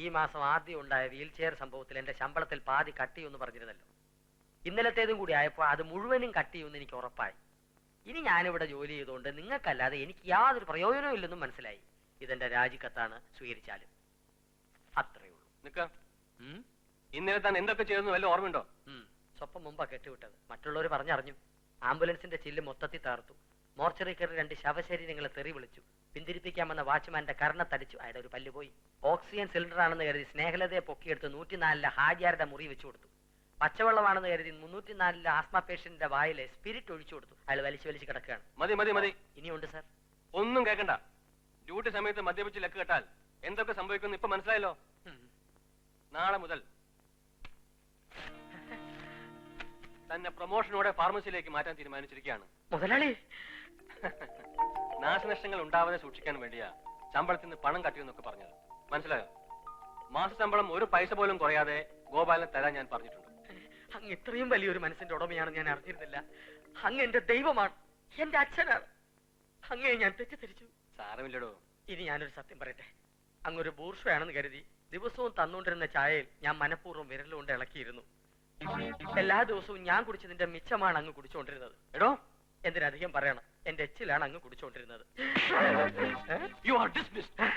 ഈ മാസം ആദ്യം ഉണ്ടായ വീൽ ചെയർ സംഭവത്തിൽ എന്റെ ശമ്പളത്തിൽ പാതി കട്ട് ചെയ്യുമെന്ന് പറഞ്ഞിരുന്നല്ലോ. ഇന്നലത്തേതും കൂടി ആയപ്പോൾ അത് മുഴുവനും കട്ട് ചെയ്യുമെന്ന് എനിക്ക് ഉറപ്പായി. ഇനി ഞാനിവിടെ ജോലി ചെയ്തുകൊണ്ട് നിങ്ങൾക്കല്ലാതെ എനിക്ക് യാതൊരു പ്രയോജനവും ഇല്ലെന്നും മനസ്സിലായി. ഇതെന്റെ രാജിക്കത്താണ്, സ്വീകരിച്ചാലും. അത്രേ ഉള്ളൂ. നിക്ക, ഇന്നലെ താൻ എന്തൊക്കെ ചെയ്തെന്ന് വല്ല ഓർമ്മയുണ്ടോ? സ്വപ്പം മുമ്പാ കെട്ടിവിട്ടത്. മറ്റുള്ളവർ പറഞ്ഞറിഞ്ഞു. ആംബുലൻസിന്റെ ചില്ല് മൊത്തത്തിൽ തകർത്തു. മോർച്ചറി കയറി 2 ശവശരീരങ്ങളെ തെറി വിളിച്ചു. പിന്തിരിപ്പിക്കാമെന്ന വാച്ച്മാന്റെ കർണത്തടിച്ചു. അയാളുടെ ഒരു പല്ല് പോയി. ഓക്സിജൻ സിലിണ്ടർ ആണെന്ന് കരുതി സ്നേഹലതയെ പൊക്കിയെടുത്ത് 104 ഹാജിയാരുടെ മുറി വെച്ചു കൊടുത്തു. പച്ചവെള്ളമാണെന്ന് കരുതി 304 ആസ്മ പേഷ്യന്റിന്റെ വായിലെ സ്പിരിറ്റ് ഒഴിച്ചു കൊടുത്തു. അയാൾ വലിച്ചു കിടക്കുകയാണ്. മതി മതി മതി, ഇനിയുണ്ട് സാർ. ഒന്നും കേൾക്കണ്ട. ഡ്യൂട്ടി സമയത്ത് മദ്യപിച്ച് ലക്ക് കെട്ടാൽ എന്തൊക്കെ സംഭവിക്കുന്നു ഇപ്പൊ മനസ്സിലായല്ലോ. നാളെ മുതൽ തന്നെ പ്രൊമോഷനോടെ ഫാർമസിയിലേക്ക് മാറ്റാൻ തീരുമാനിച്ചിരിക്കുകയാണ്. മുതലാളി, നാശനഷ്ടങ്ങൾ ഉണ്ടാവാതെ സൂക്ഷിക്കാൻ വേണ്ടിയാ ശമ്പളത്തിൽ നിന്ന് പണം കട്ടിയെന്നൊക്കെ പറഞ്ഞത്. മനസ്സിലായോ? മാസശമ്പളം 1 പൈസ പോലും കുറയാതെ ഗോപാലിനെ തരാൻ ഞാൻ പറഞ്ഞിട്ടുണ്ട്. അങ്ങ് ഇത്രയും വലിയൊരു മനസ്സിന്റെ ഉടമയാണ് ഞാൻ അറിഞ്ഞിരുന്നില്ല. അങ്ങ് എന്റെ ദൈവമാണ്, എന്റെ അച്ഛനാണ്. അങ്ങയെ ഞാൻ തെറ്റിദ്ധരിച്ചു. സാരമില്ലടോ. ഇനി ഞാനൊരു സത്യം പറയട്ടെ. അങ്ങൊരു ബൂർഷയാണെന്ന് കരുതി ദിവസവും തന്നുകൊണ്ടിരുന്ന ചായയിൽ ഞാൻ മനഃപൂർവ്വം വിരലുകൊണ്ട് ഇളക്കിയിരുന്നു. എല്ലാ ദിവസവും ഞാൻ കുടിച്ചതിന്റെ മിച്ചമാണ് അങ്ങ് കുടിച്ചുകൊണ്ടിരുന്നത്. എടോ, എന്തിനധികം പറയണം, എന്റെ എച്ചിലാണ് അങ്ങ് കുടിച്ചുകൊണ്ടിരുന്നത്. You are dismissed.